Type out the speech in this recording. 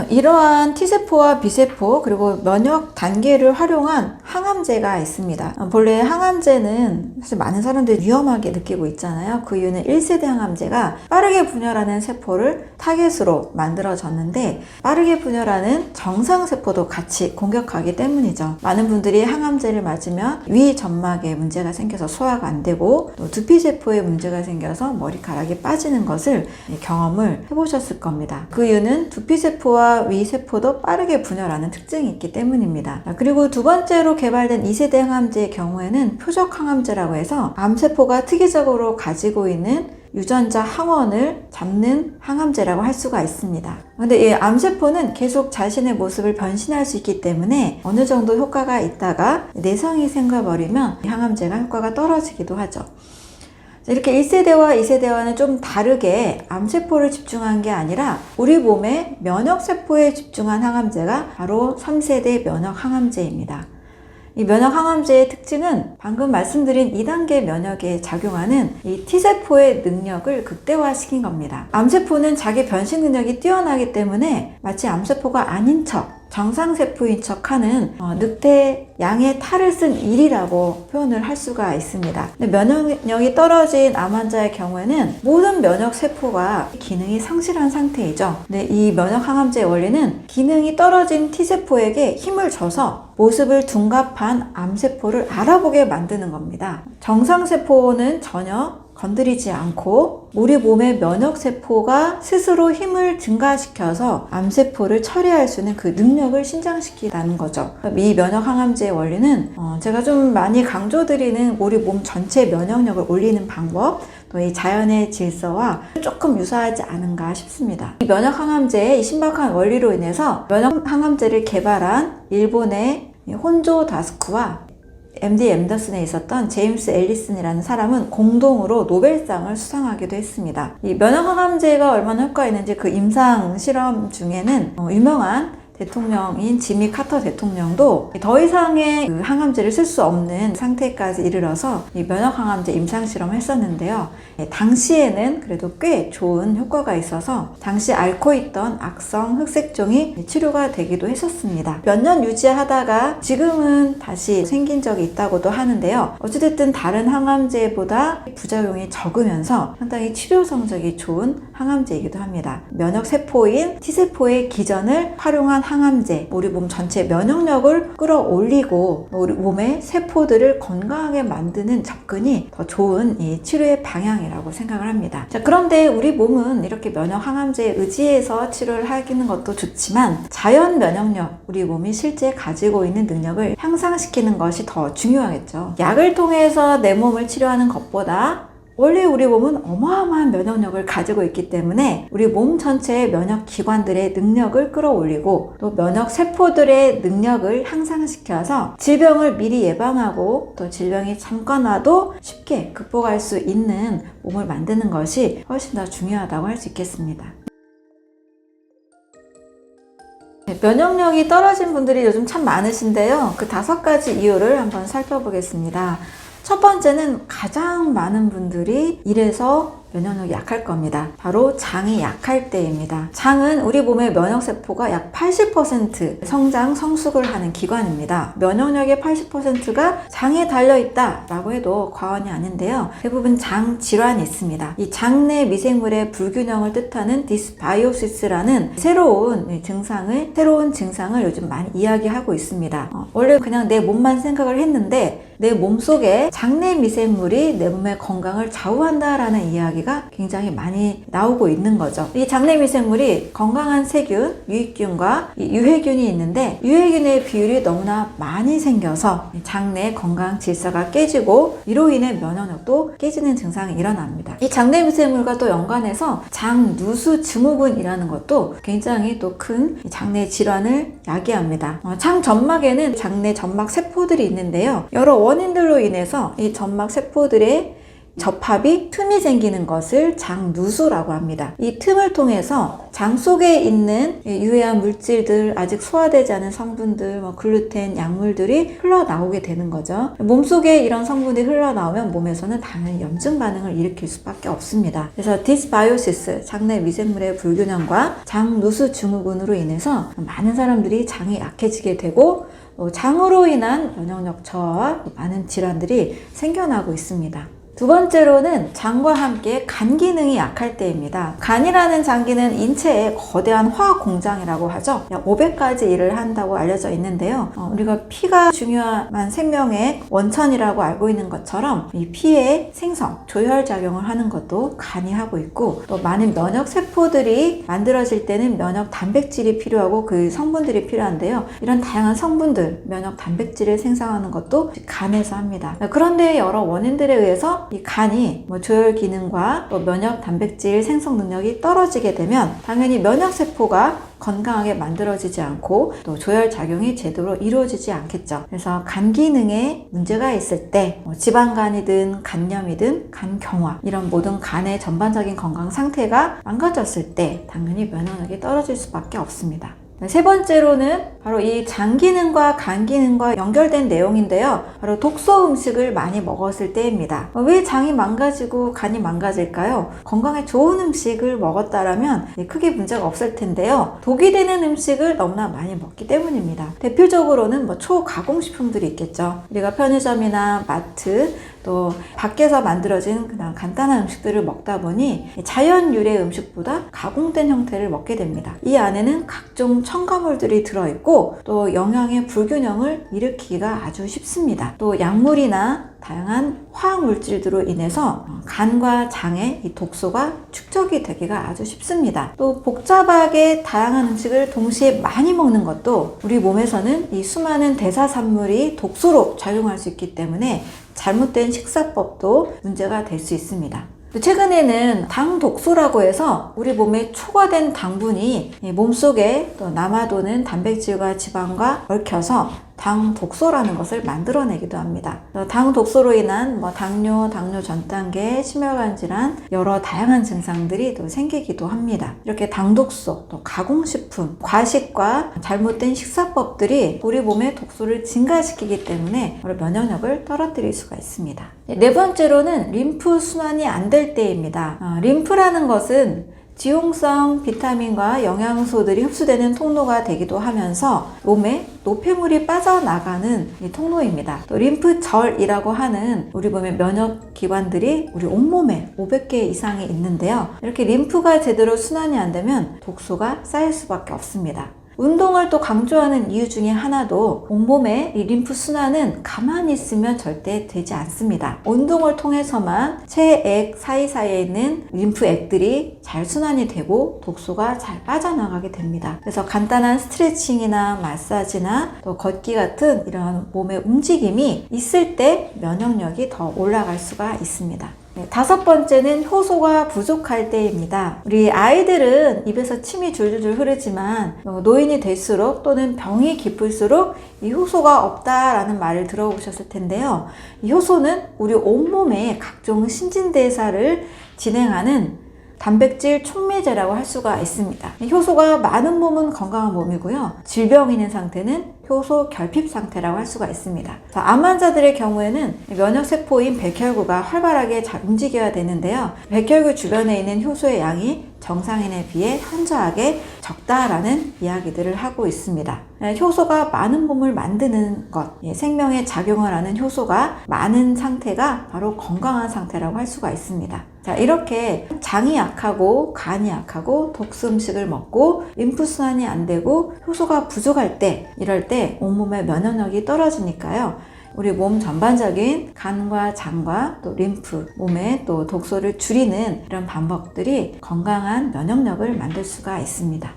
이러한 T세포와 B세포 그리고 면역 단계를 활용한 항암제가 있습니다. 본래 항암제는 사실 많은 사람들이 위험하게 느끼고 있잖아요. 그 이유는 1세대 항암제가 빠르게 분열하는 세포를 타겟으로 만들어졌는데 빠르게 분열하는 정상세포도 같이 공격하기 때문이죠. 많은 분들이 항암제를 맞으면 위 점막에 문제가 생겨서 소화가 안 되고 또 두피세포에 문제가 생겨서 머리카락이 빠지는 것을 경험을 해보셨을 겁니다. 그 이유는 두피세포와 위세포도 빠르게 분열하는 특징이 있기 때문입니다. 그리고 두 번째로 개발된 2세대 항암제의 경우에는 표적 항암제라고 해서 암세포가 특이적으로 가지고 있는 유전자 항원을 잡는 항암제라고 할 수가 있습니다. 근데 이 암세포는 계속 자신의 모습을 변신할 수 있기 때문에 어느 정도 효과가 있다가 내성이 생겨버리면 이 항암제가 효과가 떨어지기도 하죠. 이렇게 1세대와 2세대와는 좀 다르게 암세포를 집중한 게 아니라 우리 몸의 면역세포에 집중한 항암제가 바로 3세대 면역항암제입니다. 이 면역항암제의 특징은 방금 말씀드린 2단계 면역에 작용하는 이 T세포의 능력을 극대화시킨 겁니다. 암세포는 자기 변신 능력이 뛰어나기 때문에 마치 암세포가 아닌 척 정상세포인 척하는 늑대 양의 탈을 쓴 일이라고 표현을 할 수가 있습니다. 근데 면역력이 떨어진 암 환자의 경우에는 모든 면역세포가 기능이 상실한 상태이죠. 근데 이 면역항암제의 원리는 기능이 떨어진 T세포에게 힘을 줘서 모습을 둔갑한 암세포를 알아보게 만드는 겁니다. 정상세포는 전혀 건드리지 않고 우리 몸의 면역세포가 스스로 힘을 증가시켜서 암세포를 처리할 수 있는 그 능력을 신장시키라는 거죠. 이 면역항암제의 원리는 제가 좀 많이 강조드리는 우리 몸 전체 면역력을 올리는 방법 또 이 자연의 질서와 조금 유사하지 않은가 싶습니다. 이 면역항암제의 이 신박한 원리로 인해서 면역항암제를 개발한 일본의 혼조 다스쿠와 MD 앤더슨에 있었던 제임스 앨리슨이라는 사람은 공동으로 노벨상을 수상하기도 했습니다. 이 면역항암제가 얼마나 효과가 있는지 그 임상 실험 중에는 유명한 대통령인 지미 카터 대통령도 더 이상의 그 항암제를 쓸 수 없는 상태까지 이르러서 이 면역항암제 임상실험을 했었는데요. 당시에는 그래도 꽤 좋은 효과가 있어서 당시 앓고 있던 악성 흑색종이 치료가 되기도 했었습니다. 몇 년 유지하다가 지금은 다시 생긴 적이 있다고도 하는데요. 어찌됐든 다른 항암제보다 부작용이 적으면서 상당히 치료 성적이 좋은 항암제이기도 합니다. 면역세포인 T세포의 기전을 활용한 항암제, 우리 몸 전체 면역력을 끌어올리고 우리 몸의 세포들을 건강하게 만드는 접근이 더 좋은 이 치료의 방향이라고 생각을 합니다. 자, 그런데 우리 몸은 이렇게 면역항암제에 의지해서 치료를 하기는 것도 좋지만 자연 면역력, 우리 몸이 실제 가지고 있는 능력을 향상시키는 것이 더 중요하겠죠. 약을 통해서 내 몸을 치료하는 것보다 원래 우리 몸은 어마어마한 면역력을 가지고 있기 때문에 우리 몸 전체의 면역기관들의 능력을 끌어올리고 또 면역세포들의 능력을 향상시켜서 질병을 미리 예방하고 또 질병이 잠깐 와도 쉽게 극복할 수 있는 몸을 만드는 것이 훨씬 더 중요하다고 할 수 있겠습니다. 면역력이 떨어진 분들이 요즘 참 많으신데요. 그 5가지 이유를 한번 살펴보겠습니다. 첫 번째는 가장 많은 분들이 이래서 면역력이 약할 겁니다. 바로 장이 약할 때입니다. 장은 우리 몸의 면역세포가 약 80% 성장, 성숙을 하는 기관입니다. 면역력의 80%가 장에 달려있다 라고 해도 과언이 아닌데요. 대부분 장 질환이 있습니다. 이 장내 미생물의 불균형을 뜻하는 디스바이오시스라는 새로운 증상을 요즘 많이 이야기하고 있습니다. 원래 그냥 내 몸만 생각을 했는데 내 몸속에 장내 미생물이 내 몸의 건강을 좌우한다라는 이야기가 굉장히 많이 나오고 있는 거죠. 이 장내 미생물이 건강한 세균, 유익균과 유해균이 있는데 유해균의 비율이 너무나 많이 생겨서 장내 건강 질서가 깨지고 이로 인해 면역력도 깨지는 증상이 일어납니다. 이 장내 미생물과 또 연관해서 장누수 증후군이라는 것도 굉장히 또 큰 장내 질환을 야기합니다. 장 점막에는 장내 점막 세포들이 있는데요. 여러 원인들로 인해서 이 점막 세포들의 접합이 틈이 생기는 것을 장누수라고 합니다. 이 틈을 통해서 장 속에 있는 유해한 물질들, 아직 소화되지 않은 성분들, 글루텐, 약물들이 흘러나오게 되는 거죠. 몸속에 이런 성분이 흘러나오면 몸에서는 당연히 염증 반응을 일으킬 수밖에 없습니다. 그래서 디스바이오시스, 장내 미생물의 불균형과 장누수 증후군으로 인해서 많은 사람들이 장이 약해지게 되고 장으로 인한 면역력 저하와 많은 질환들이 생겨나고 있습니다. 두 번째로는 장과 함께 간 기능이 약할 때입니다. 간이라는 장기는 인체의 거대한 화학 공장이라고 하죠. 약 500가지 일을 한다고 알려져 있는데요. 우리가 피가 중요한 생명의 원천이라고 알고 있는 것처럼 이 피의 생성, 조혈작용을 하는 것도 간이 하고 있고, 또 많은 면역 세포들이 만들어질 때는 면역 단백질이 필요하고 그 성분들이 필요한데요. 이런 다양한 성분들, 면역 단백질을 생성하는 것도 간에서 합니다. 그런데 여러 원인들에 의해서 이 간이 조혈 기능과 또 면역 단백질 생성 능력이 떨어지게 되면 당연히 면역 세포가 건강하게 만들어지지 않고 또 조혈 작용이 제대로 이루어지지 않겠죠. 그래서 간 기능에 문제가 있을 때 지방간이든 간염이든 간경화, 이런 모든 간의 전반적인 건강 상태가 망가졌을 때 당연히 면역력이 떨어질 수밖에 없습니다. 세 번째로는 바로 이 장 기능과 간 기능과 연결된 내용인데요. 바로 독소 음식을 많이 먹었을 때입니다. 왜 장이 망가지고 간이 망가질까요? 건강에 좋은 음식을 먹었다라면 크게 문제가 없을 텐데요. 독이 되는 음식을 너무나 많이 먹기 때문입니다. 대표적으로는 초가공식품들이 있겠죠. 우리가 편의점이나 마트, 또 밖에서 만들어진 그냥 간단한 음식들을 먹다 보니 자연 유래 음식보다 가공된 형태를 먹게 됩니다. 이 안에는 각종 첨가물들이 들어있고 또 영양의 불균형을 일으키기가 아주 쉽습니다. 또 약물이나 다양한 화학 물질들로 인해서 간과 장에 이 독소가 축적이 되기가 아주 쉽습니다. 또 복잡하게 다양한 음식을 동시에 많이 먹는 것도 우리 몸에서는 이 수많은 대사산물이 독소로 작용할 수 있기 때문에 잘못된 식사법도 문제가 될 수 있습니다. 최근에는 당 독소라고 해서 우리 몸에 초과된 당분이 몸속에 또 남아도는 단백질과 지방과 얽혀서 당 독소라는 것을 만들어내기도 합니다. 당 독소로 인한 당뇨, 당뇨 전 단계, 심혈관 질환, 여러 다양한 증상들이 또 생기기도 합니다. 이렇게 당 독소, 또 가공식품, 과식과 잘못된 식사법들이 우리 몸의 독소를 증가시키기 때문에 면역력을 떨어뜨릴 수가 있습니다. 네 번째로는 림프 순환이 안 될 때입니다. 림프라는 것은 지용성 비타민과 영양소들이 흡수되는 통로가 되기도 하면서 몸에 노폐물이 빠져나가는 이 통로입니다. 또 림프절이라고 하는 우리 몸의 면역 기관들이 우리 온몸에 500개 이상이 있는데요. 이렇게 림프가 제대로 순환이 안 되면 독소가 쌓일 수밖에 없습니다. 운동을 또 강조하는 이유 중에 하나도 온몸의 이 림프 순환은 가만히 있으면 절대 되지 않습니다. 운동을 통해서만 체액 사이사이에 있는 림프액들이 잘 순환이 되고 독소가 잘 빠져나가게 됩니다. 그래서 간단한 스트레칭이나 마사지나 또 걷기 같은 이런 몸의 움직임이 있을 때 면역력이 더 올라갈 수가 있습니다. 다섯 번째는 효소가 부족할 때입니다. 우리 아이들은 입에서 침이 줄줄줄 흐르지만 노인이 될수록 또는 병이 깊을수록 이 효소가 없다라는 말을 들어보셨을 텐데요. 이 효소는 우리 온몸의 각종 신진대사를 진행하는 단백질 촉매제라고 할 수가 있습니다. 효소가 많은 몸은 건강한 몸이고요. 질병이 있는 상태는 효소 결핍 상태라고 할 수가 있습니다. 암 환자들의 경우에는 면역세포인 백혈구가 활발하게 잘 움직여야 되는데요. 백혈구 주변에 있는 효소의 양이 정상인에 비해 현저하게 적다라는 이야기들을 하고 있습니다. 효소가 많은 몸을 만드는 것, 생명에 작용을 하는 효소가 많은 상태가 바로 건강한 상태라고 할 수가 있습니다. 자, 이렇게 장이 약하고 간이 약하고 독소 음식을 먹고 림프순환이 안 되고 효소가 부족할 때, 이럴 때 온몸의 면역력이 떨어지니까요. 우리 몸 전반적인 간과 장과 또 림프, 몸에 또 독소를 줄이는 이런 방법들이 건강한 면역력을 만들 수가 있습니다.